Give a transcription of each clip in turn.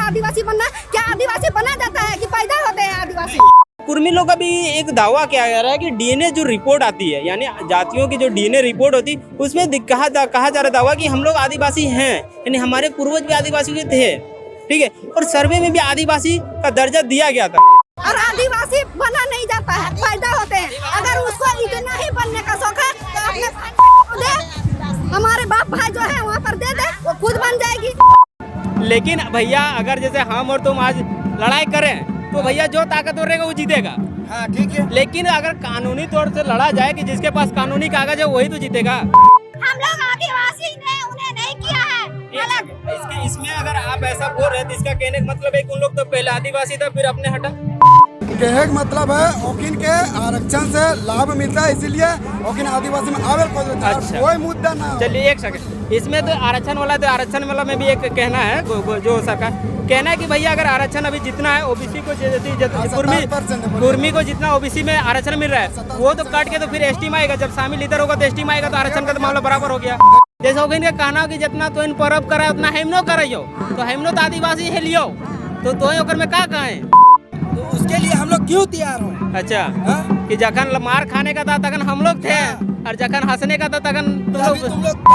आदिवासी बनना, क्या आदिवासी बना जाता है कि पैदा होते हैं आदिवासी? कुर्मी लोग का भी एक दावा किया जा रहा है कि डीएनए जो रिपोर्ट आती है, यानी जातियों की जो डीएनए रिपोर्ट होती है, उसमें कहा जा रहा दावा कि हम लोग आदिवासी हैं, यानी हमारे पूर्वज भी आदिवासी के थे, ठीक है। और सर्वे में भी आदिवासी का दर्जा दिया गया था। और आदिवासी बना नहीं जाता है, पैदा होते हैं। अगर उसको इतना ही बनने का शौक है तो अपने को दे, हमारे बाप भाई जो है वहाँ पर दे दे, वो खुद बन जाएगी। लेकिन भैया अगर जैसे हम और तुम आज लड़ाई करें तो भैया जो ताकतवर रहेगा वो जीतेगा। हाँ ठीक है। लेकिन अगर कानूनी तौर से लड़ा जाए कि जिसके पास कानूनी कागज है वही तो जीतेगा। हम लोग आदिवासी ने उन्हें नहीं किया है गलत। इसमें अगर आप ऐसा बोल रहे हैं तो इसका कहने का मतलब है कि उन लोग तो पहले आदिवासी था फिर अपने हटा। कहने का मतलब है ओकिन के आरक्षण से लाभ मिलता है, इसीलिए ओकिन आदिवासी में आवेल को अच्छा। कोई मुद्दा ना। चलिए एक सेकंड, इसमें तो आरक्षण वाला तो आरक्षण वाला में भी एक कहना है जो सरकार कहना है कि भैया अगर आरक्षण अभी जितना है ओबीसी को कुर्मी को जितना ओबीसी में आरक्षण मिल रहा है वो तो काट के तो फिर एसटी में आएगा, जब शामिल इधर होगा तो एसटी में आएगा, तो आरक्षण का तो मामला बराबर हो गया। जैसे हो गया कहना हो कि जितना तो इन परब करा उतना हेमनो कराइयो, तो हेमनो तो आदिवासी है लियो, तो ओकर में का कहे तो उसके लिए हम लोग क्यों तैयार हो? अच्छा कि जखन मार खाने का था तखन हम लोग थे और जखन हंसने का था तखन तुम लोग।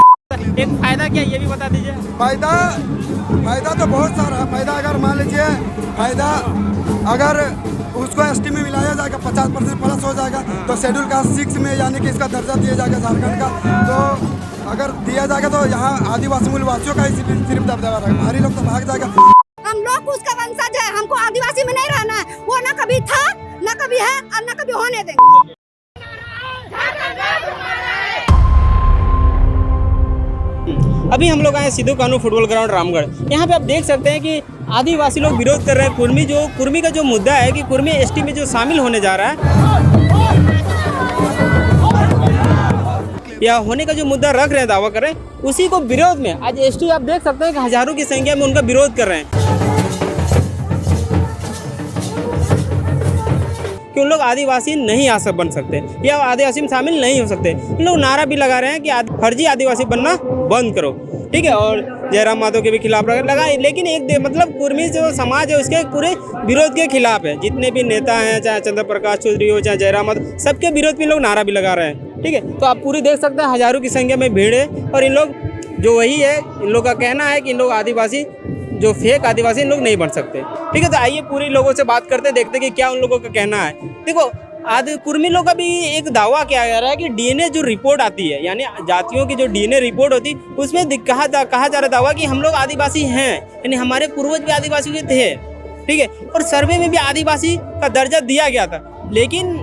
एक फायदा क्या ये भी बता दीजिए। फायदा तो बहुत सारा है। फायदा अगर मान लीजिए फायदा अगर उसको एसटी में मिलाया जाएगा 50% प्लस हो जाएगा तो शेड्यूल कास्ट 6 में यानी कि इसका दर्जा दिया जाएगा झारखंड का। तो अगर दिया जाएगा तो यहाँ आदिवासी मूलवासियों का ही सिर्फ दबदबा रहेगा, बाहरी लोग तो भाग जाएगा। हम लोग उसका वंशज है, हमको आदिवासी में नहीं रहना है। वो ना कभी था ना कभी है और ना कभी होने देंगे। अभी हम लोग आए सिद्धू कानू फुटबॉल ग्राउंड रामगढ़। यहाँ पे आप देख सकते हैं कि आदिवासी लोग विरोध कर रहे हैं। कुर्मी का जो मुद्दा है कि कुर्मी एसटी में जो शामिल होने जा रहा है या होने का जो मुद्दा रख रहे हैं, दावा कर रहे हैं, उसी को विरोध में आज एसटी आप देख सकते हैं कि हजारों की संख्या में उनका विरोध कर रहे हैं कि उन लोग आदिवासी नहीं बन सकते या आदिवासी में शामिल नहीं हो सकते। उन लोग नारा भी लगा रहे हैं कि फर्जी आदिवासी बनना बंद करो, ठीक है। और जयराम माधव के भी खिलाफ लगा, लेकिन एक मतलब कुर्मी जो समाज है उसके पूरे विरोध के खिलाफ है। जितने भी नेता हैं, चाहे चंद्र प्रकाश चौधरी हो चाहे जयराम माधव, सबके विरोध में लोग नारा भी लगा रहे हैं, ठीक है। तो आप पूरी देख सकते हैं हजारों की संख्या में भीड़ है और इन लोग जो वही है, इन लोग का कहना है कि इन लोग आदिवासी जो फेक आदिवासी इन लोग नहीं बन सकते, ठीक है। तो आइए पूरे लोगों से बात करते देखते कि क्या उन लोगों का कहना है। देखो कुर्मी लोग का भी एक दावा किया जा रहा है कि डीएनए जो रिपोर्ट आती है, यानी जातियों की जो डीएनए रिपोर्ट होती है, उसमें कहा जा रहा दावा कि हम लोग आदिवासी हैं, यानी हमारे पूर्वज भी आदिवासी के थे, ठीक है। और सर्वे में भी आदिवासी का दर्जा दिया गया था। लेकिन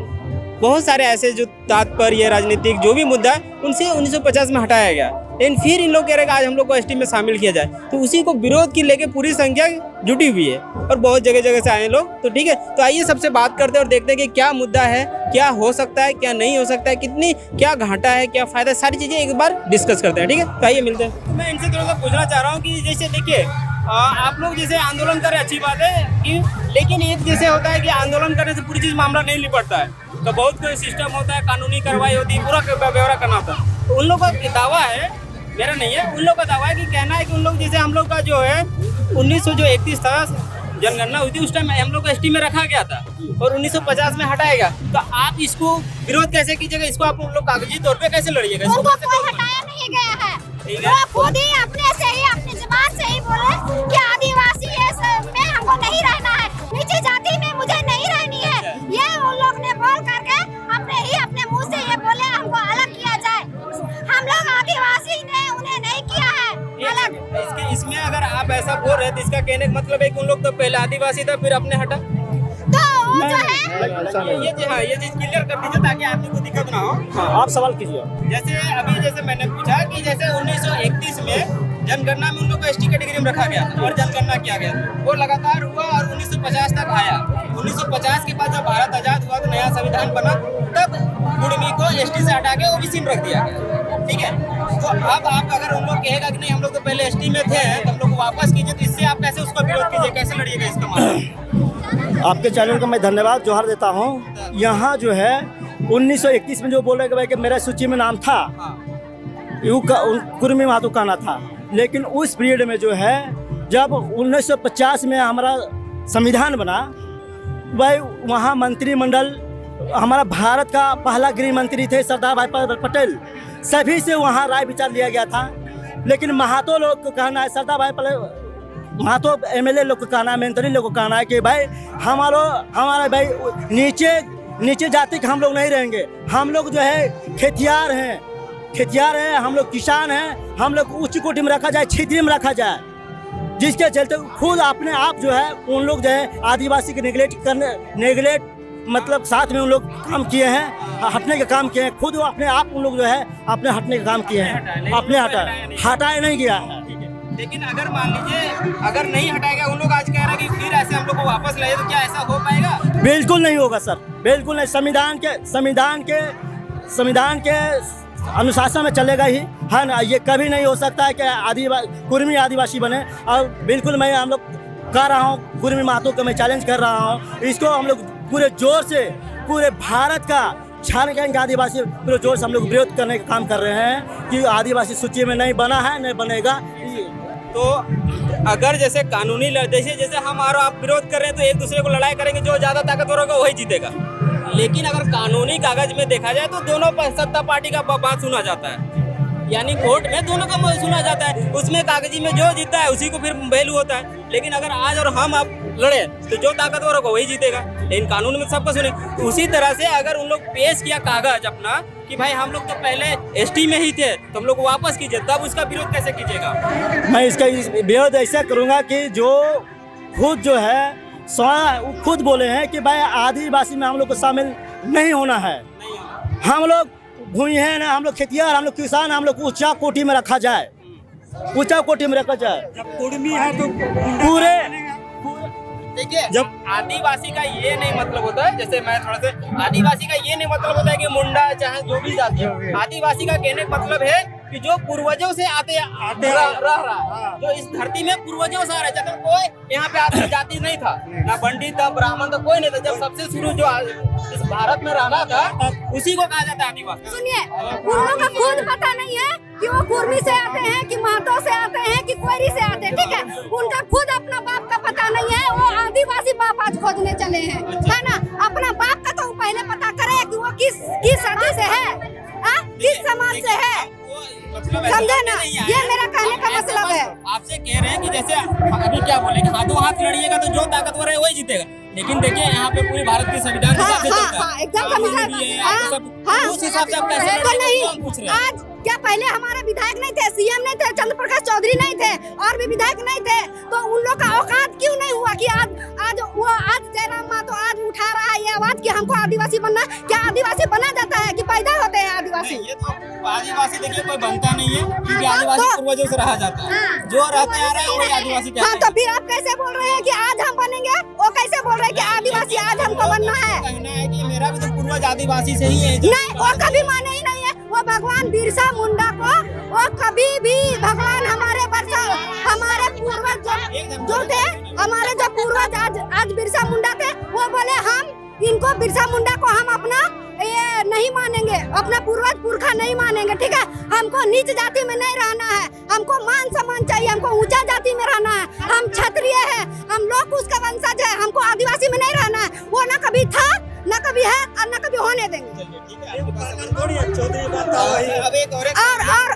बहुत सारे ऐसे जो तात्पर्य राजनीतिक जो भी मुद्दा है उनसे 1950 में हटाया गया। लेकिन फिर इन लोग कह रहे हैं कि आज हम लोग को एसटी में शामिल किया जाए, तो उसी को विरोध की लेके पूरी संख्या जुटी हुई है और बहुत जगह से आए लोग, तो ठीक है। तो आइए सबसे बात करते हैं और देखते हैं कि क्या मुद्दा है, क्या हो सकता है, क्या नहीं हो सकता है, क्या घाटा है, क्या फायदा, सारी चीजें एक बार डिस्कस करते हैं, ठीक है। तो आइए मिलते हैं। तो मैं इनसे थोड़ा सा पूछना चाह रहा हूँ कि जैसे देखिए आप लोग जैसे आंदोलन करें अच्छी बात है कि, लेकिन एक जैसे होता है कि आंदोलन करने से पूरी चीज मामला नहीं निपटता है, तो बहुत कोई सिस्टम होता है, कानूनी कार्रवाई होती है, पूरा ब्यौरा करना होता है। तो उन लोगों का दावा है, मेरा नहीं है, उन लोग का दावा है कि कहना है कि उन लोग जैसे हम लोग का जो है 1931 था जनगणना हुई थी, उस टाइम हम लोग को एसटी में रखा गया था और 1950 में हटाया गया। तो आप इसको विरोध कैसे कीजिएगा, इसको आप उन लोग कागजी तौर पे कैसे लड़िएगा? उनको कोई हटाया नहीं गया है, वो खुद ही अपने से ही अपनी जुबान से ही बोले कि आदिवासी में हमको नहीं रहना है, नीची जाति में मुझे नहीं रहनी है। ये उन लोग ने बोल करके अपने मुंह से ये बोले हमको अलग किया जाए। हम लोग आदिवासी ने उन्हें नहीं किया है अलग। इसमें अगर आप ऐसा बोल रहे हैं तो इसका कहने का मतलब है कि उन लोग तो पहले आदिवासी था फिर अपने हटा, तो जो है ये चीज क्लियर कर दीजिए ताकि आदमी को दिक्कत ना हो। हाँ, आप सवाल कीजिए। जैसे मैंने पूछा कि जैसे 1931 में जनगणना में उन लोग को एसटी कैटेगरी में रखा गया और जनगणना किया गया, वो लगातार हुआ और 1950 तक आया। 1950 के बाद जब भारत आजाद हुआ तो नया संविधान बना, तब कुर्मी को एसटी से हटा के ओबीसी में रख दिया गया, ठीक है। तो अब आप अगर उन लोग कहेगा कि नहीं हम लोग तो पहले एसटी में थे तो हम लोग को वापस कीजिए, तो इससे आप कैसे उसका विरोध कीजिए, कैसे लड़िएगा इसका मामला? आपके चैनल को मैं धन्यवाद जोहार देता हूँ। यहाँ जो है 1931 में जो बोल रहे भाई कि मेरा सूची में नाम था, कुर्मी महातो कहना था, लेकिन उस पीरियड में जो है जब 1950 में हमारा संविधान बना, भाई वहाँ मंत्रिमंडल हमारा भारत का पहला गृह मंत्री थे सरदार भाई पटेल, सभी से वहाँ राय विचार लिया गया था। लेकिन महातो लोग को कहना है, सरदार भाई महातो एमएलए लोग को कहना है, मंत्री लोग को कहना है कि भाई हमारा भाई नीचे जाति के हम लोग नहीं रहेंगे, हम लोग जो है खेतियार हैं, हम लोग किसान हैं, हम लोग उच्च कोटि में रखा जाए, क्षेत्रीय में रखा जाए। जिसके चलते खुद अपने आप जो है उन लोग जो है आदिवासी के नेगलेक्ट मतलब साथ में उन लोग काम किए हैं, हटने का काम किए हैं। खुद वो अपने आप उन लोग जो है अपने हटने का काम किए हैं, अपने हटाए नहीं गया है। लेकिन अगर मान लीजिए अगर नहीं हटाएगा, उन लोग आज कह रहे हैं कि फिर ऐसे हम लोग को वापस लाए, तो क्या ऐसा हो पाएगा? बिल्कुल नहीं होगा सर, बिल्कुल नहीं। संविधान के अनुशासन में चलेगा ही है ना। ये कभी नहीं हो सकता है कि कुर्मी आदिवासी बने। और बिल्कुल मैं हम लोग कर रहा हूँ, कुर्मी महतो को मैं चैलेंज कर रहा हूँ। इसको हम लोग पूरे जोर से पूरे भारत का झारखंड आदिवासी पूरे जोर से हम लोग विरोध करने का काम कर रहे हैं कि आदिवासी सूची में नहीं बना है, नहीं बनेगा। तो अगर जैसे कानूनी जैसे हम और आप विरोध कर रहे हैं, तो एक दूसरे को लड़ाई करेंगे, जो ज़्यादा ताकतवर होगा वही जीतेगा। लेकिन अगर कानूनी कागज में देखा जाए तो दोनों सत्ता पार्टी का बात सुना जाता है, यानी कोर्ट में दोनों का सुना जाता है। उसमें कागजी में जो जीता है उसी को फिर वैल्यू होता है। लेकिन अगर आज और हम आप लड़े तो जो ताकतवर होगा वही जीतेगा। लेकिन कानून में सबको सुने। तो उसी तरह से अगर उन लोग पेश किया कागज अपना कि भाई हम लोग तो पहले एसटी में ही थे, तो हम लोग वापस कीजिए, तब उसका विरोध कैसे कीजिएगा? मैं इसका विरोध ऐसा करूँगा कि जो खुद जो है खुद बोले हैं कि भाई आदिवासी में हम लोग को शामिल नहीं होना है। हम लोग भूमि है ना, हम लोग खेतियार, हम लोग किसान, हम लोग ऊंचा कोटि में रखा जाए, ऊंचा कोटि में रखा जाए। जब कुर्मी है तो पूरे देखिए, जब आदिवासी का ये नहीं मतलब होता है, जैसे मैं थोड़ा सा आदिवासी का ये नहीं मतलब होता है कि मुंडा चाहे जो भी जाति है। आदिवासी का कहने का मतलब है कि जो पूर्वजों से आते रह रहा है, जो इस धरती में पूर्वजों से आ रहा है। जब कोई यहाँ पे आदमी जाति नहीं था, ना पंडित था, ब्राह्मण था, कोई नहीं था। जब सबसे शुरू जो इस भारत में रहना था, उसी को कहा जाता है आदिवासी। सुनिए, उन लोगों का खुद पता नहीं है कि वो कुर्मी से आते हैं, कि महतो से आते हैं, कि कोयरी से आते हैं, ठीक है। उनका खुद अपना बाप का पता नहीं है। वो आदिवासी बाप आज खोजने चले हैं, है ना। अपना बाप का तो पहले पता करे कि वो किस जाति से है, किस समाज से है, समझे ना। ये मेरा कहने का मतलब है। आपसे कह रहे हैं कि जैसे अभी क्या बोले कि हाथों हाथ लड़िएगा तो जो ताकतवर है वही जीतेगा। लेकिन देखिए यहाँ पे पूरी भारत की संविधान एकदम उस हिसाब से आप कैसे पूछ रहे हैं? आज क्या पहले हमारे विधायक नहीं थे, सीएम नहीं थे, चंद्र प्रकाश चौधरी नहीं थे, और भी विधायक नहीं थे, तो उन लोग का औकात क्यों नहीं हुआ कि आज जयराम मातो आज उठा रहा है ये आवाज कि हमको आदिवासी बनना। क्या आदिवासी बना जाता है कि पैदा होते हैं आदिवासी? ये तो आदिवासी देखिए कोई बनता नहीं है, क्योंकि आदिवासी पूर्वजों से रहा जाता है। जो रहते आ रहे हैं वही आदिवासी कहते हैं। तो फिर आप कैसे बोल रहे हैं कि आज हम बनेंगे? वो कैसे बोल रहे हैं कि आदिवासी आज हमको बनना है? कहना है कि मेरा भी तो पूर्वज आदिवासी से ही है। नहीं, वो कभी माने ही नहीं है। वो भगवान बिरसा मुंडा को वो कभी भी भगवान हमारे पूर्वज जो थे, हमारे जो पूर्वज आज बिरसा मुंडा थे, वो बोले हम इनको बिरसा मुंडा को हम अपना ये नहीं मानेंगे, अपना पूर्वज पुरखा नहीं मानेंगे, ठीक है। हमको नीच जाति में नहीं रहना है, हमको मान सम्मान चाहिए, हमको ऊंचा जाति में रहना है। हम क्षत्रिय है, हम लोग उसका वंशज है, हमको आदिवासी में नहीं रहना है। वो न कभी था, न कभी है, और न कभी होने देंगे।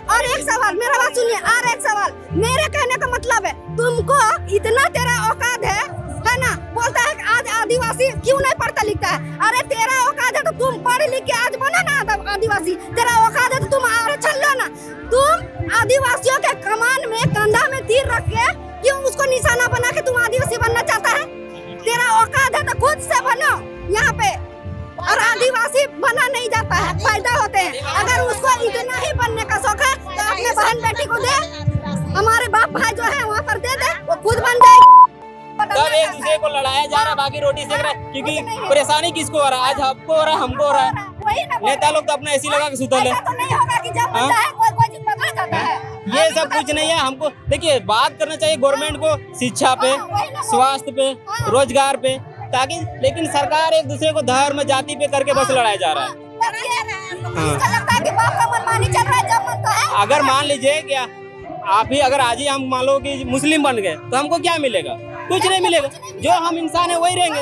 और एक सवाल, मेरा बात सुनिए। और एक सवाल, मेरे कहने का मतलब है तुमको इतना तेरा औकात है ना। बोलता है कि आज आदिवासी क्यों नहीं पढ़ता लिखता है? अरे तेरा औकात है तो तुम पढ़ लिख के आज बना ना आदिवासी। तेरा औकात है तो तुम आरक्षण लो ना। तुम आदिवासियों के कमान में कंधा में तीर रख के क्यों उसको निशाना बना के तुम आदिवासी बनना चाहता है? तेरा औकात है तो खुद से बनो यहाँ पे। और आदिवासी बना नहीं जाता है, फायदा होते हैं। अगर उसको इतना ही बनने का शौक है तो अपने बहन बेटी को दे, हमारे बाप भाई जो है वहाँ पर दे दे, वो खुद बन जाएगी। सब एक दूसरे को लड़ाया जा रहा है, बाकी रोटी सेक रहा है। क्योंकि परेशानी किसको हो रहा है? आज आपको हो रहा है, हमको हो रहा है। नेता लोग तो अपना एसी लगा के सुतल है। ये सब कुछ नहीं है। हमको देखिए बात करना चाहिए गवर्नमेंट को शिक्षा पे, स्वास्थ्य पे, रोजगार पे, ताकि लेकिन सरकार एक दूसरे को धर्म जाति पे करके बस लड़ाया जा रहा है। अगर मान लीजिए क्या आप ही अगर आज ही हम मान लो कि मुस्लिम बन गए तो हमको क्या मिलेगा? कुछ नहीं मिलेगा। जो हम इंसान है वही रहेंगे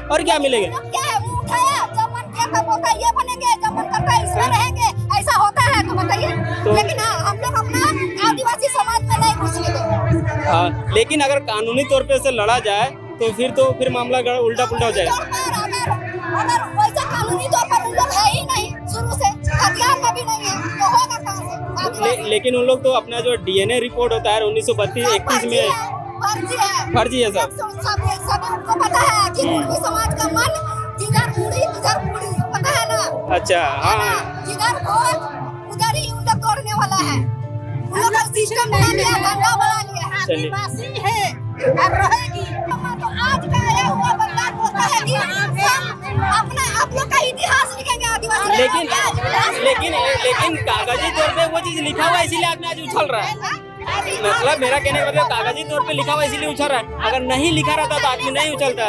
और क्या मिलेगा? क्या है मुंह उठाया, जब मन किया कब होगा ये बनेंगे, जब मन करता है इसमें रहेंगे, ऐसा होता है तो बताइए। लेकिन हम लोग अपना आदिवासी समाज में नहीं घुसेंगे। लेकिन अगर कानूनी तौर पे से लड़ा जाए तो फिर मामला उल्टा पुल्टा हो जाएगा। अगर वैसा कानूनी तौर पर उन लोग है ही नहीं, शुरू से हथियार में भी नहीं है, तो होगा कहाँ से? लेकिन उन लोग तो अपना जो डीएनए रिपोर्ट होता है 1932-31 में फर्जी है सब। सभी उनको पता है कि कुर्मी समाज का मन जिधर मुड़ी उधर मुड़ी, पता है ना? अच्छा, हाँ, जिधर वोट उधर ही उन लोग तोड़ने वाला है। उन लोग का सिस्टम बना लिया, धंधा बना लिया है। आदिवासी है और रहेगी। तो आज का आया हुआ बंदा बोलता है कि अपना आप लोग का इतिहास लिखेंगे आदिवासी। लेकिन कागजी तौर पे वो चीज लिखा हुआ है, इसीलिए आपने आज उछल रहा है। मतलब मेरा कहने का मतलब कागजी तौर पे लिखा हुआ इसीलिए उछल रहा है। अगर नहीं लिखा रहता तो आदमी नहीं उछलता।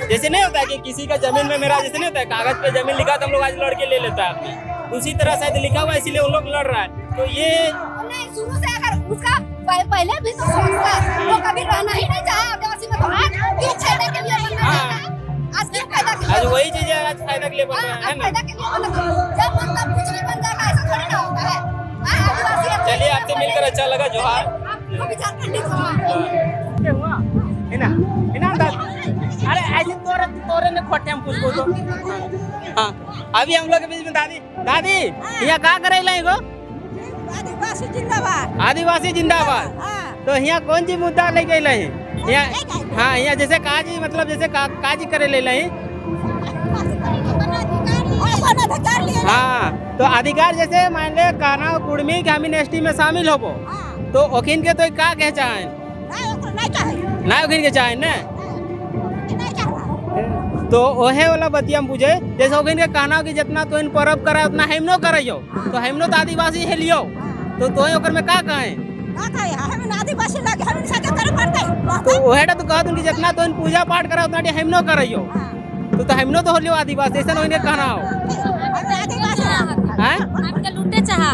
जैसे नहीं होता है कि किसी का जमीन में मेरा, जैसे नहीं होता है कागज पे जमीन लिखा तो हम लोग आज लड़के ले लेता है अपनी, उसी तरह शायद लिखा हुआ है इसीलिए उन लोग लड़ रहा है। तो ये नहीं, शुरू से अगर उसका पहले भी तो सोचता वो कभी रहना ही नहीं चाहा आदिवासी में, तो आज क्यों फायदा के लिए बनना चाहता है? आज क्यों फायदा के लिए? आज वही चीज है, आज फायदा के लिए बन रहा है ना। फायदा के लिए बनना, जब मतलब कुछ भी बन जाएगा ऐसा थोड़ी ना होता है। आदिवासी चलिए, आपसे मिलकर अच्छा लगा। जोहार। आपको भी झारखंडी जोहार। अरे ऐसे तोरे ने खोटे हम कुछ तो। हाँ, अभी हम लोग के बीच में दादी यहाँ क्या करे लाई गो? आदिवासी जिंदाबाद। आदिवासी जिंदाबाद। तो यहाँ कौन सी मुद्दा लेके लाई? यहाँ हाँ, यहाँ जैसे काजी मतलब जैसे काजी करे ले लाई। हाँ, तो अधिकार जैसे मान ले काना कुड़मी के हम एसटी में शामिल होबो तो ओखिन के तो का कह चाहे ना ओखिन के चाहे ना, तो ओहे वाला बतिया हम पूछे जैसे ओखिन के कहना कि जितना तो इन परब करे उतना हम नो करियो, तो हम नो तो आदिवासी है लियो, तो ओकर में का कहे? आदिवासी लगे हम सके करे पड़ते, तो ओहेटा तो कहत कि जितना तो इन पूजा पाठ करे उतना हम नो करियो, तो हम नो तो होलियो आदिवासी। ऐसा ओइने कहना हो आपके लूटे चाहा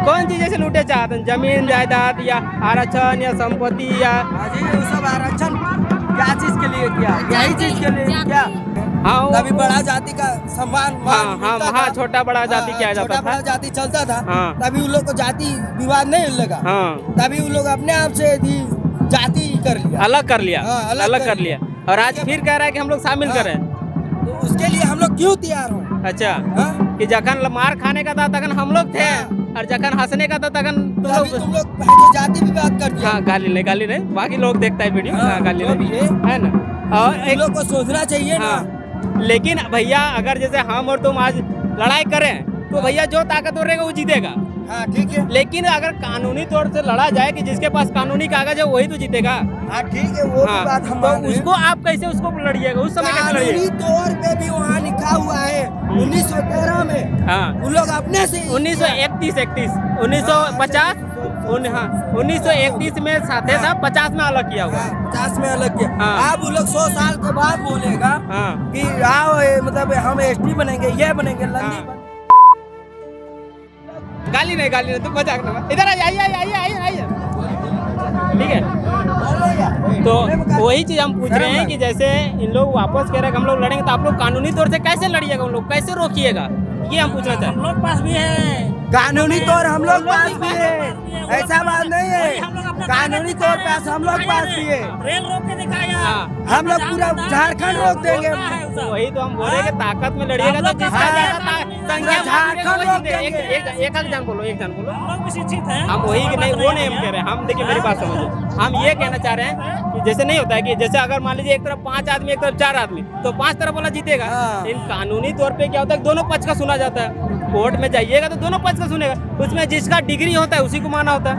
कौन चीज से लूटे चाहते? जमीन जायदाद या आरक्षण या संपत्ति या सब आरक्षण क्या चीज के लिए किया? यही चीज के लिए क्या? हाँ, तभी बड़ा जाति का सम्मान हाँ, छोटा बड़ा जाति किया जाता छोटा था। बड़ा जाति चलता था। हाँ। तभी उन लोग को जाति विवाद नहीं लगा। हाँ, तभी उन लोग अपने आप से भी जाति कर लिया, अलग कर लिया। हाँ, अलग कर लिया और आज फिर कह रहा है कि हम लोग शामिल करें। तो उसके लिए हम लोग क्यों तैयार हो? अच्छा, हाँ? कि जखन मार खाने का था तखन हम लोग थे और जखन हंसने का था तखन तुम लोग पहले जाति विवाद कर दिया। हाँ, गाली नहीं, बाकी लोग देखता है वीडियो। हाँ, गाली नहीं है ना। और इन लोग को सोचना चाहिए ना। हाँ, लेकिन भैया अगर जैसे हम और तुम आज लड़ाई करें तो भैया जो ताकतवर रहेगा वो जीतेगा। हाँ, ठीक है। लेकिन अगर कानूनी तौर से लड़ा जाए कि जिसके पास कानूनी कागज है वही तो जीतेगा। हाँ, ठीक है, वो भी बात हम तो मान रहे हैं। उसको आप कैसे उसको लड़िएगा? उस समय कैसे कानूनी लड़िएगा? तौर पे भी वहाँ लिखा हुआ है 1913 में। हाँ, उन लोग अपने से 1931 1950 हाँ, 1931 में साथे था, 50 में अलग किया हुआ। 50 में अलग किया। हाँ। अब वो लोग 100 साल के बाद बोलेगा हाँ, कि आओ मतलब हम एसटी बनेंगे, ये बनेंगे, लंदी हाँ। गाली नहीं, तुम मजाक ना। इधर आइए। ठीक है, तो वही चीज हम पूछ रहे हैं कि जैसे इन लोग वापस कह रहे हैं कि हम लोग लड़ेंगे, तो आप लोग कानूनी तौर से कैसे लड़िएगा? उन लोग कैसे रोकिएगा? ये हम पूछना चाहते हैं। हम लोग पास भी है कानूनी तौर हम लोग पास भी है, ऐसा बात नहीं है। कानूनी तौर पे हम लोग पास भी है। रेल रोक के दिखाया। हाँ, हम लोग पूरा झारखंड रोक देंगे। वही तो हम बोल रहे हैं कि ताकत में लड़िएगा तो जिसका ज्यादा संख्या झारखंड रोक देंगे। एक जन बोलो। हम लोग भी शिक्षित हैं। हम वही कि नहीं, वो नहीं हम कह रहे हैं। हम देखिए मेरी बात समझो, हम ये कहना चाह रहे हैं कि जैसे नहीं होता है कि जैसे अगर मान लीजिए एक तरफ 5 आदमी एक तरफ 4 आदमी तो 5 तरफ वाला जीतेगा। हाँ। इन कानूनी तौर पे क्या होता है, दोनों पक्ष का सुना जाता है। कोर्ट में जाइएगा तो दोनों पक्ष का सुनेगा, उसमें जिसका डिग्री होता है उसी को माना होता है।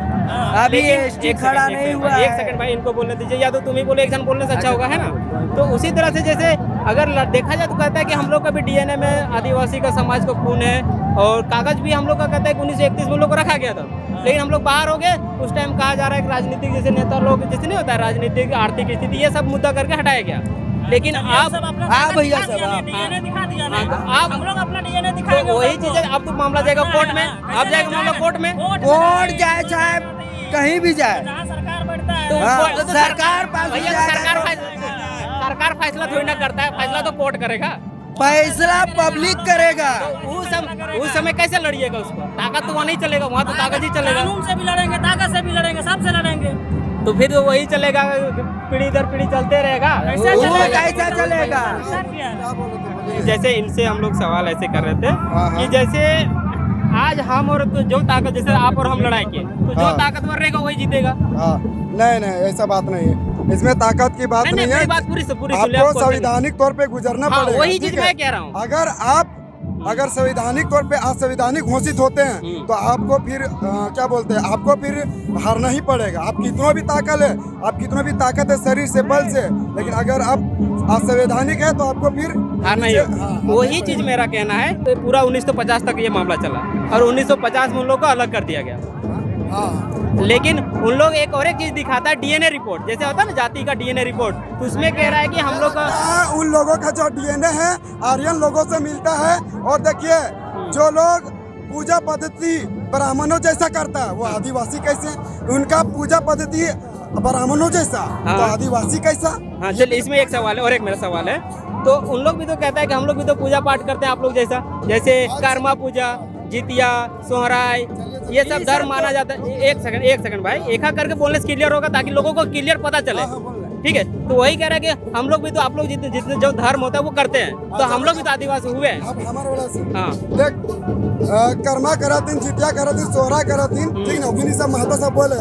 अभी लेकिन एसटी एक खड़ा सेकंड, नहीं हुआ एक है। सेकंड भाई, इनको बोलने दीजिए, या तो तुम ही बोलो, एक जन बोलने से अच्छा होगा, है ना। तो उसी तरह से जैसे अगर देखा जाए तो कहता है कि हम लोग का भी डीएनए में आदिवासी का समाज का खून है और कागज भी हम लोग का कहता है कि 1931 में हम लोग को रखा गया था। लेकिन हम लोग बाहर हो गए, उस टाइम कहा जा रहा है कि राजनीतिक जैसे नेता लोग जैसे नहीं होता है, राजनीतिक आर्थिक स्थिति ये सब मुद्दा करके हटाया गया। लेकिन आप हाँ भैया सब डीएनए दिखा दिया ना। हाँ, तो आप हम लोग अपना डीएनए दिखाएंगे। तो वही चीज है, अब तो मामला जाएगा कोर्ट में। अब जाएगा मामला कोर्ट में। कोर्ट जाए चाहे कहीं भी जाए जहाँ सरकार बैठता है तो हाँ, वो- तो सरकार पास भैया जाएगा। सरकार फैसला थोड़ी ना करता है, फैसला तो कोर्ट करेगा। फैसला पब्लिक करेगा। उस समय कैसे लड़िएगा उसको? ताकत तो वहाँ नहीं चलेगा, वहाँ तो ताकत ही चलेगा। कानून से भी लड़ेंगे, ताकत से भी लड़ेंगे, सबसे लड़ेंगे। तो फिर तो वही चलेगा, पीढ़ी दर पीढ़ी चलते रहेगा। कैसे वो चलेगा? कैसा चलेगा? क्या है? जैसे इनसे हम लोग सवाल ऐसे कर रहे थे हाँ। कि जैसे आज हम और तो जो ताकत, जैसे आप और हम लड़ाई किए तो जो हाँ। ताकतवर रहेगा वही जीतेगा। हाँ, नहीं ऐसा बात नहीं है, इसमें ताकत की बात नहीं, नहीं मेरी है। बात पूरी से पूरी सुन ले, आपको आपको समझ- संवैधानिक तौर पे गुजरना हाँ, पड़ेगा। वही ठीक चीज है? मैं कह रहा हूँ। अगर आप अगर संवैधानिक तौर पे असंवैधानिक घोषित होते हैं तो आपको फिर क्या बोलते हैं, आपको फिर हारना ही पड़ेगा। आप कितना भी ताकत है, आप कितना भी ताकत है शरीर से, बल से, लेकिन अगर आप असंवैधानिक है तो आपको फिर हारना ही हाँ, वही चीज मेरा कहना है। तो पूरा 1950 तक ये मामला चला और 1950 में उन लोगों को अलग कर दिया गया। हाँ, लेकिन उन लोग एक और एक चीज दिखाता है, डीएनए रिपोर्ट, जैसे होता है ना जाति का डीएनए रिपोर्ट, तो उसमें कह रहा है कि हम लोग का उन लोगों का जो डीएनए है आर्यन लोगों से मिलता है। और देखिए जो लोग पूजा पद्धति ब्राह्मणों जैसा करता है वो आदिवासी कैसे, उनका पूजा पद्धति ब्राह्मणों जैसा हाँ। तो आदिवासी कैसा। हाँ चलिए, इसमें एक सवाल है और एक मेरा सवाल है। तो उन लोग भी तो कहता है कि हम लोग भी तो पूजा पाठ करते हैं आप लोग जैसा, जैसे कर्मा पूजा, जितिया, सोहराय, ये सब धर्म माना जाता है। एक सेकंड भाई, एक करके बोलने से क्लियर होगा ताकि लोगों को क्लियर पता चले। ठीक है, तो वही कह रहा है कि हम लोग भी तो, आप लोग जितने जो धर्म होता है वो करते हैं, तो हम लोग भी तो आदिवासी हुए हैं। अब हमारे वाला से हाँ देख, कर्मा करातीन, जितिया करातीन, सोहरा करातीन, ठीक ना, अभी सब महतो सब बोले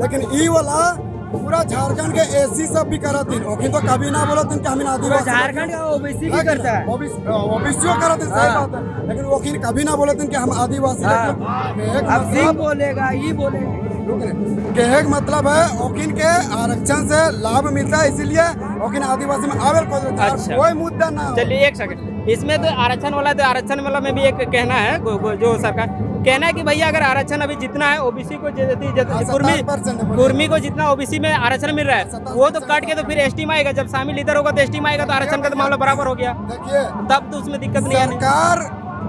लेकिन ई वाला पूरा झारखंड के एसी सब भी करातीन, अभी तो कभी ना बोलतीन कि हम आदिवासी। झारखंड का ओबीसी भी करता है। ओबीसीओ करातीन, सही बात है, लेकिन वो फिर कभी ना बोलतीन कि हम आदिवासी। एक अब सिंह मतलब बोलेगा, ये बोलेगा। कहने का मतलब है ओकिन के आरक्षण से लाभ मिलता है, इसीलिए ओकिन आदिवासी में आवेल को अच्छा। कोई मुद्दा ना हो। चलिए एक सेकंड, इसमें तो आरक्षण वाला, तो आरक्षण वाला में भी एक कहना है जो सरकार कहना है कि भैया अगर आरक्षण अभी जितना है ओबीसी को, कुर्मी को जितना ओबीसी में आरक्षण मिल रहा है वो तो काट के तो फिर एसटी में आएगा, जब शामिल इधर होगा तो एसटी में आएगा, तो आरक्षण का तो मामला बराबर हो गया, देखिए तब तो उसमें दिक्कत नहीं आनी। सरकार,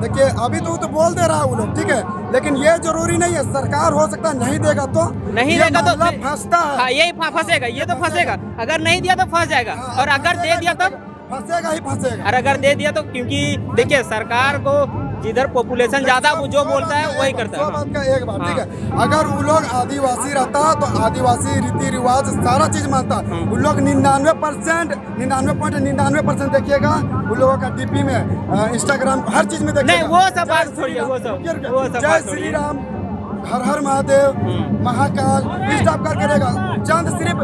देखिए अभी तो बोल दे रहा है वो लोग, ठीक है, लेकिन ये जरूरी नहीं है। सरकार हो सकता है नहीं देगा तो नहीं ये देगा तो मामला फिर- फंसता है। हाँ, यही फंसेगा, ये तो फंसेगा। अगर नहीं दिया तो फंस जाएगा, और अगर दे दिया तब, फंसेगा ही फंसेगा। और अगर दे दिया तो, क्योंकि देखिए सरकार को जिधर पॉपुलेशन ज्यादा वो जो बोलता है वही करता सौ है। बात का एक बात, ठीक है, अगर वो लोग आदिवासी रहता तो आदिवासी रीति रिवाज सारा चीज मानता। उन लोग 99.99% देखिएगा उन लोगों का डीपी में, इंस्टाग्राम, हर चीज में देखिएगा। नहीं, वो सब बात छोड़िए, वो सब जय बात श्री छोड़िए। राम, हर हर महादेव, महाकाल, इस टाइप का करेगा। चंद सिर्फ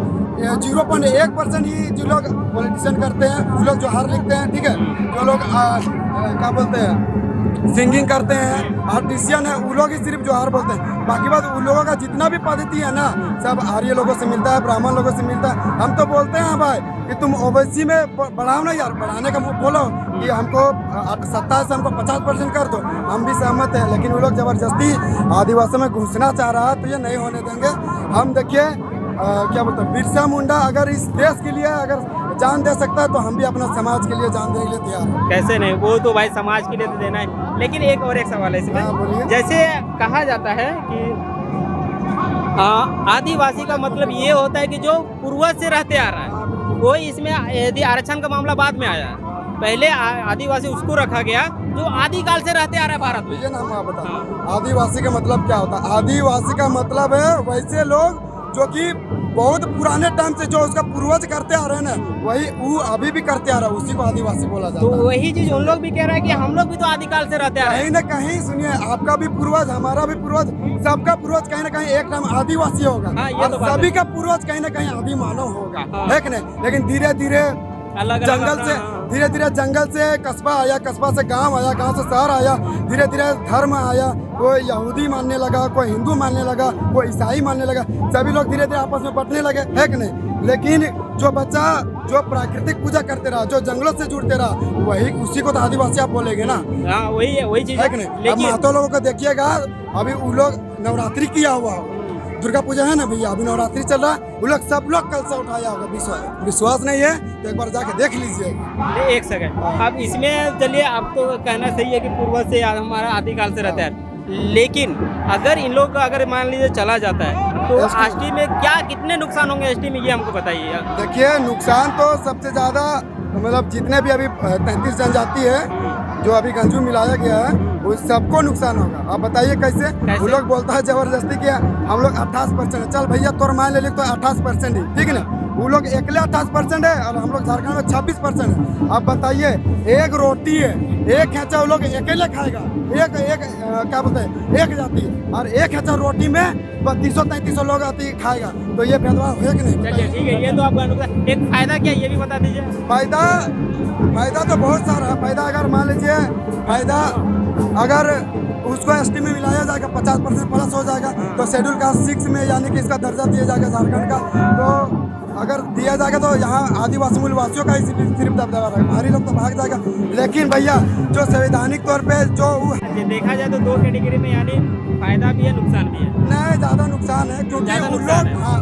0.1% ही जो लोग पॉलिटिशियन करते हैं, वो लोग जो हार लिखते हैं, ठीक है, जो लोग क्या बोलते हैं सिंगिंग करते हैं, आर्टिशियन है, वो लोग ही सिर्फ जो हार बोलते हैं। बाकी बात उन लोगों का जितना भी पद्धति है ना, सब आर्य लोगों से मिलता है, ब्राह्मण लोगों से मिलता है। हम तो बोलते हैं भाई कि तुम ओबीसी में बढ़ाओ ना यार, बढ़ाने का बोलो कि हमको 27 से हमको 50% कर दो, हम भी सहमत हैं, लेकिन वो लोग जबरदस्ती आदिवासी में घुसना चाह रहा है तो ये नहीं होने देंगे हम। देखिए क्या बोलते हैं, बिरसा मुंडा अगर इस देश के लिए अगर जान दे सकता है तो हम भी अपना समाज के लिए जान देने के लिए तैयार हैं। कैसे नहीं, वो तो भाई समाज के लिए तो देना है। लेकिन एक और एक सवाल है हाँ, बोलिए। इसमें, जैसे कहा जाता है कि आदिवासी का मतलब ये होता है कि जो पूर्वज से रहते आ रहा है, वो इसमें यदि आरक्षण का मामला बाद में आया है, पहले आदिवासी उसको रखा गया जो आदिकाल से रहते आ रहा है भारत में। ये नाम आप बता, आदिवासी का मतलब क्या होता है? आदिवासी का मतलब है वैसे लोग जो कि बहुत पुराने टाइम से जो उसका पूर्वज करते आ रहे हैं ना, वही वो अभी भी करते आ रहा है, उसी को आदिवासी बोला तो जाता है। वही चीज उन लोग भी कह रहे हैं कि हम लोग भी तो आदिकाल से रहते आ रहे हैं। कहीं न कहीं सुनिए, आपका भी पूर्वज, हमारा भी पूर्वज, सबका पूर्वज कहीं न कहीं एक टाइम आदिवासी होगा। हाँ, ये तो और बात है। सभी का पूर्वज कहीं न कहीं आदि मानव होगा, हाँ। है कि नहीं? लेकिन धीरे धीरे अलग जंगल से, धीरे धीरे जंगल से कस्बा आया, कस्बा से गांव आया, गांव से शहर आया, धीरे धीरे धर्म आया, कोई यहूदी मानने लगा, कोई हिंदू मानने लगा, कोई ईसाई मानने लगा, सभी लोग धीरे धीरे आपस में बंटने लगे, है कि नहीं? लेकिन जो बच्चा जो प्राकृतिक पूजा करते रहा, जो जंगलों से जुड़ते रहा, वही उसी को तो आदिवासी आप बोलेंगे ना, हाँ वही चीज है कि नहीं? अब लेकिन महतो लोगों को देखिएगा, अभी वो लोग नवरात्रि किया हुआ हो, दुर्गा पूजा है ना भैया, अभी नवरात्रि चल रहा है, वो लोग सब लोग कलसा उठाया होगा। विश्वास नहीं है तो एक बार जाके देख लीजिए। एक सेकंड, अब इसमें चलिए, आप तो कहना सही है कि पूर्वज से हमारा आदिकाल से रहता है, लेकिन अगर इन लोग का अगर मान लीजिए चला जाता है तो एसटी में क्या कितने नुकसान होंगे एसटी में, ये हमको बताइए। देखिए नुकसान तो सबसे ज़्यादा मतलब जितने भी अभी 33 जनजाति है जो अभी गंजू मिलाया गया है उस सबको नुकसान होगा। आप बताइए कैसे? वो लोग बोलता है जबरदस्ती किया हम लोग 28%, चल भैया तोर मान ले ली तो 28% ही, ठीक है ना। वो लोग अकेले 28% है और हम लोग झारखंड में 26% है। आप बताइए एक रोटी है, एक हेचा वो लोग अकेले खाएगा, क्या बोलते हैं एक जाति, और एक हेचा रोटी में 3200-3300 लोग आती खाएगा, तो ये भेदभाव है कि नहीं? चलिए ठीक है, ये तो आपका नुकसान। एक फायदा क्या ये भी बता दीजिए। फायदा तो बहुत सारा है। फायदा अगर मान लीजिए अगर उसको एसटी में मिलाया जाएगा 50% प्लस हो जाएगा तो शेड्यूल कास्ट 6 में यानी कि इसका दर्जा दिया जाएगा झारखंड का। तो अगर दिया जाएगा तो यहाँ आदिवासी मूलवासियों का ही सिर्फ दबदबा रहेगा, बाहरी लोग तो भाग जाएगा। लेकिन भैया जो संवैधानिक तौर पे जो देखा जाए तो दो कैटेगरी में यानी फायदा भी है नुकसान भी है। नहीं ज़्यादा नुकसान है क्योंकि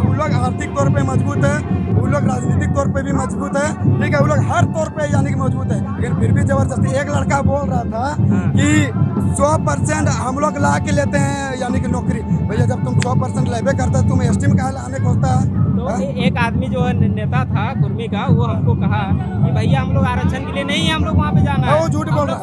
उन लोग आर्थिक तौर पे मजबूत है, उन लोग राजनीतिक तौर पे भी मजबूत है, ठीक है, वो लोग हर तौर पे यानी कि मजबूत है। लेकिन फिर भी जबरदस्ती एक लड़का बोल रहा था कि 100% हम लोग ला के लेते हैं यानी कि नौकरी। भैया जब तुम 100% लेबे करते तुम एसटी में कहाँ आने को होता है? तो एक आदमी जो है नेता था कुर्मी का, वो हमको कहा कि भैया हम लोग आरक्षण के लिए नहीं है, हम लोग वहाँ पे जाना है। वो झूठ बोल रहा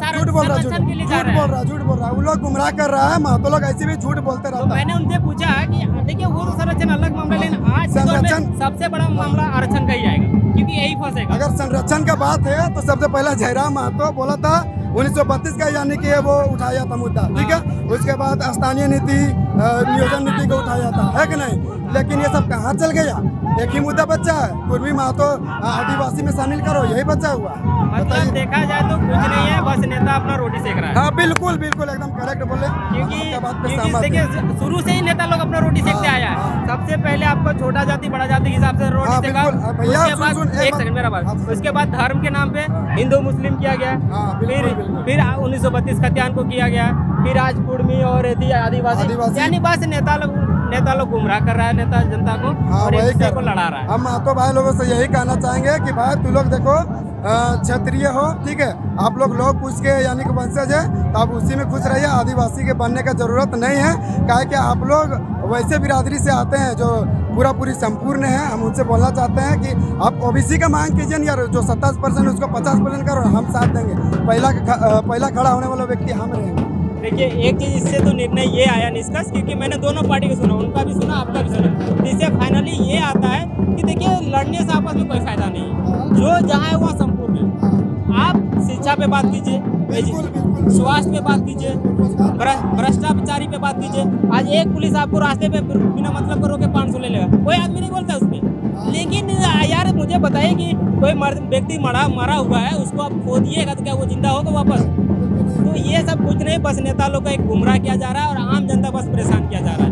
है, वो लोग गुमराह कर रहा है। महतो लोग ऐसे भी झूठ बोलते रहते हैं। मैंने उनसे पूछा कि देखिए वो तो संरक्षण अलग मामला, लेकिन आज के दौर में सबसे बड़ा मामला आरक्षण का ही आएगा क्योंकि यही फंसेगा। अगर संरक्षण का बात है तो सबसे पहले जयराम महतो बोला था 1932 का यानी कि वो उठाया था मुद्दा, ठीक है। उसके बाद स्थानीय नीति नियोजन नीति को उठाया था, है कि नहीं? लेकिन ये सब कहाँ चल गया? एक ही मुद्दा बच्चा है, कुर्मी महतो आदिवासी में शामिल करो, यही बचा हुआ। मतलब देखा जाए तो कुछ नहीं है, बस नेता अपना रोटी सेक रहा है। हाँ बिल्कुल एकदम करेक्ट बोले। क्योंकि देखिए शुरू से ही नेता लोग अपना रोटी सेकते आया है। सबसे पहले आपको छोटा जाति बड़ा जाति के हिसाब से रोटी सेका, उसके बाद एक सेकंड मेरा बात, उसके बाद धर्म के नाम पे हिंदू मुस्लिम किया गया, फिर 1932 खतियान को किया गया, फिर आज कुर्मी और आदिवासी, यानी बस नेता लोग गुमराह कर रहा है नेता जनता को और एक दूसरे को लड़ा रहा है। हम महतो भाई लोगों से यही कहना चाहेंगे कि भाई तू लोग देखो क्षत्रिय हो, ठीक है, आप लोग कुछ के यानी कि वंशज है तो आप उसी में खुश रहिए। आदिवासी के बनने का जरूरत नहीं है, काहे कि आप लोग वैसे बिरादरी से आते हैं जो पूरी संपूर्ण है। हम उनसे बोलना चाहते हैं कि आप ओबीसी का मांग कीजिए यार, जो 27% उसको 50% करो, हम साथ देंगे। पहला खड़ा होने वाला व्यक्ति हम रहेंगे। देखिए एक चीज़ इससे तो निर्णय ये आया निष्कर्ष, क्योंकि मैंने दोनों पार्टी को सुना, उनका भी सुना आपका भी सुना, जिससे फाइनली ये आता है कि देखिए लड़ने से आपस में कोई फायदा नहीं है, जो जहाँ है वहाँ संपूर्ण है। आप शिक्षा पे बात कीजिए, स्वास्थ्य पे बात कीजिए, भ्रष्टाचारी पे बात कीजिए। आज एक पुलिस आपको रास्ते पे बिना मतलब करो के 500 ले लेगा, कोई आदमी नहीं बोलता उस पर। लेकिन यार मुझे बताइए कि कोई व्यक्ति मरा हुआ है, उसको आप खो दिएगा तो क्या वो जिंदा होगा वापस? तो ये सब कुछ नहीं, बस नेता लोग का एक गुमराह किया जा रहा है और आम जनता बस परेशान किया जा रहा है,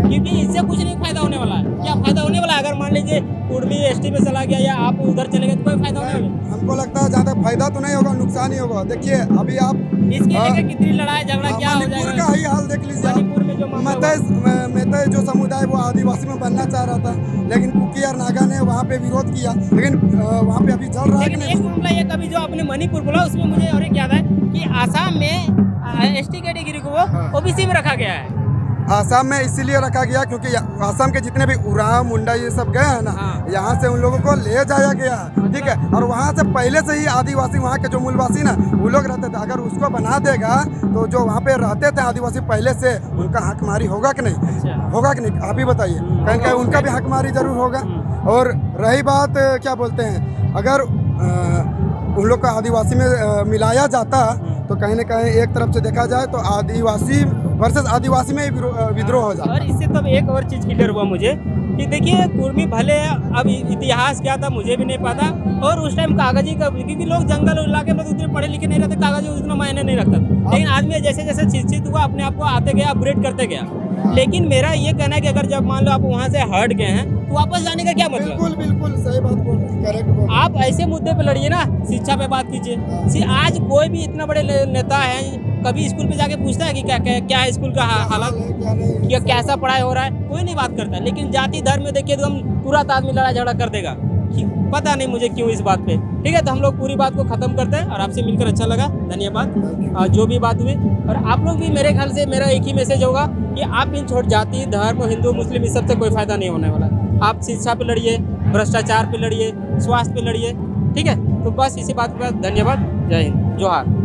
क्योंकि इससे कुछ नहीं फायदा होने वाला है। क्या फायदा होने वाला है? अगर मान लीजिए कुर्मी एसटी में चला गया या आप उधर चले गए तो कोई फायदा होने वाला? हमको लगता है ज्यादा फायदा तो नहीं होगा, नुकसान ही होगा। देखिए अभी आप इसके लेकर कितनी लड़ाई झगड़ा क्या हो जाएगा? मणिपुर का ही हाल देख लीजिए। मणिपुर में जो मेतई जो समुदाय वो आदिवासी में बनना चाह रहा था, लेकिन कुकी और नागा ने वहाँ पे विरोध किया, लेकिन वहाँ पे अभी चल रहा है। लेकिन एक मामला ये कभी जो आपने मणिपुर बोला उसमें मुझे और एक याद है कि आसाम में एसटी कैटेगरी को वो ओबीसी में रखा गया है। आसाम में इसीलिए रखा गया क्योंकि आसाम के जितने भी उराव मुंडा ये सब गए हैं ना, यहाँ से उन लोगों को ले जाया गया, ठीक है। और वहाँ से पहले से ही आदिवासी वहाँ के जो मूलवासी ना वो लोग रहते थे, अगर उसको बना देगा तो जो वहाँ पे रहते थे आदिवासी पहले से उनका हकमारी होगा कि नहीं? होगा कि नहीं? आप ही बताइए। कहीं उनका भी हकमारी जरूर होगा। और रही बात क्या बोलते हैं, अगर उन लोग का आदिवासी में मिलाया जाता तो कहीं ना कहीं एक तरफ से देखा जाए तो आदिवासी वर्सेस आदिवासी में विद्रोह हो जाता। और इससे तब एक और चीज़ क्लियर हुआ मुझे कि देखिए कुर्मी भले अब इतिहास क्या था मुझे भी नहीं पता, और उस टाइम कागजी का, क्योंकि लोग जंगल इलाके में तो उतने पढ़े लिखे नहीं रहते, कागजी उतना मायने नहीं रखता था। लेकिन आदमी जैसे जैसे शिक्षित हुआ अपने आप को आते गया, अपग्रेड करते गया। लेकिन मेरा ये कहना है कि अगर जब मान लो आप वहाँ से हट गए हैं तो वापस जाने का क्या मतलब? बिल्कुल सही बात बोल रहे हैं, करेक्ट बोल रहे हैं। आप ऐसे मुद्दे पे लड़िए ना, शिक्षा पे बात कीजिए। आज कोई भी इतना बड़े नेता है कभी स्कूल पे जाके पूछता है कि क्या है स्कूल का हालत, क्या कैसा पढ़ाई हो रहा है? कोई नहीं बात करता। लेकिन जाति धर्म में देखिए तो हम तुरंत आदमी लड़ाई झगड़ा कर देगा। पता नहीं मुझे क्यों इस बात पे। ठीक है, तो हम लोग पूरी बात को ख़त्म करते हैं और आपसे मिलकर अच्छा लगा, धन्यवाद। और जो भी बात हुई, और आप लोग भी, मेरे ख्याल से मेरा एक ही मैसेज होगा कि आप इन छोट जाति धर्म हिंदू मुस्लिम इस सबसे कोई फ़ायदा नहीं होने वाला। आप शिक्षा पे लड़िए, भ्रष्टाचार पे लड़िए, स्वास्थ्य पे लड़िए। ठीक है, तो बस इसी बात पर धन्यवाद। जय हिंद, जोहार।